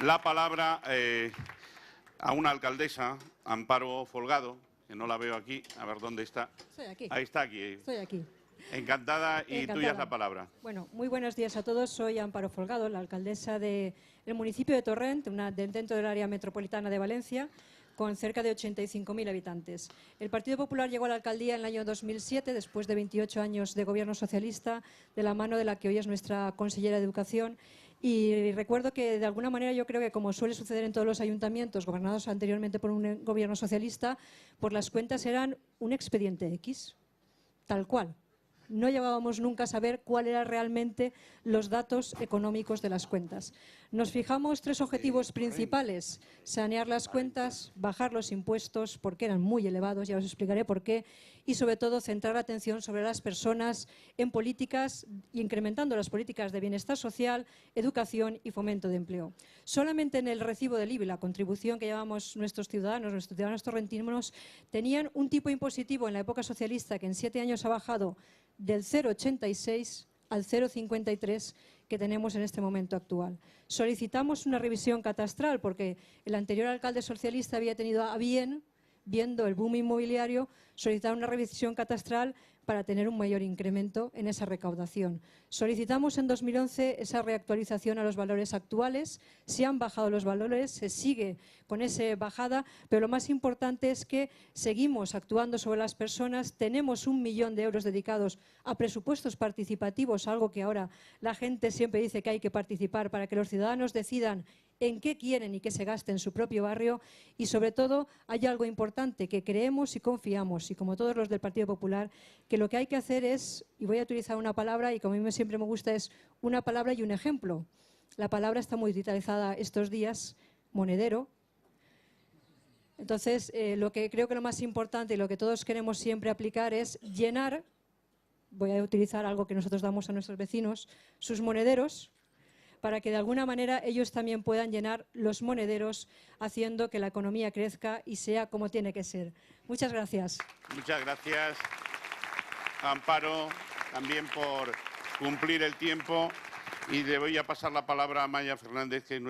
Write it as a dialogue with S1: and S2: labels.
S1: la palabra a una alcaldesa, Amparo Folgado, que no la veo aquí, a ver dónde está.
S2: Estoy aquí.
S1: Ahí está, aquí.
S2: Estoy aquí.
S1: Encantada y
S2: Encantada.
S1: tuya es la palabra.
S2: Bueno, muy buenos días a todos. Soy Amparo Folgado, la alcaldesa del municipio de Torrent, dentro del área metropolitana de Valencia, con cerca de 85.000 habitantes. El Partido Popular llegó a la alcaldía en el año 2007, después de 28 años de gobierno socialista, de la mano de la que hoy es nuestra consellera de Educación. Y recuerdo que, de alguna manera, yo creo que, como suele suceder en todos los ayuntamientos gobernados anteriormente por un gobierno socialista, pues las cuentas eran un expediente X, tal cual. No llegábamos nunca a saber cuáles eran realmente los datos económicos de las cuentas. Nos fijamos 3 objetivos principales: sanear las cuentas, bajar los impuestos, porque eran muy elevados, ya os explicaré por qué, y sobre todo centrar la atención sobre las personas en políticas, incrementando las políticas de bienestar social, educación y fomento de empleo. Solamente en el recibo del IBI, la contribución que llevamos nuestros ciudadanos torrentinos, tenían un tipo impositivo en la época socialista que en 7 años ha bajado del 0,86 al 0,53 que tenemos en este momento actual. Solicitamos una revisión catastral porque el anterior alcalde socialista había tenido a bien, viendo el boom inmobiliario, solicitar una revisión catastral para tener un mayor incremento en esa recaudación. Solicitamos en 2011 esa reactualización a los valores actuales. Se han bajado los valores, se sigue con esa bajada, pero lo más importante es que seguimos actuando sobre las personas. Tenemos 1 millón de euros dedicados a presupuestos participativos, algo que ahora la gente siempre dice que hay que participar para que los ciudadanos decidan en qué quieren y qué se gaste en su propio barrio. Y sobre todo hay algo importante que creemos y confiamos, y como todos los del Partido Popular, que lo que hay que hacer es, y voy a utilizar una palabra y como a mí siempre me gusta, es una palabra y un ejemplo. La palabra está muy utilizada estos días, monedero. Entonces, lo que creo que lo más importante y lo que todos queremos siempre aplicar es llenar, voy a utilizar algo que nosotros damos a nuestros vecinos, sus monederos, para que de alguna manera ellos también puedan llenar los monederos, haciendo que la economía crezca y sea como tiene que ser. Muchas gracias.
S1: Muchas gracias, Amparo, también por cumplir el tiempo. Y le voy a pasar la palabra a Maya Fernández, que es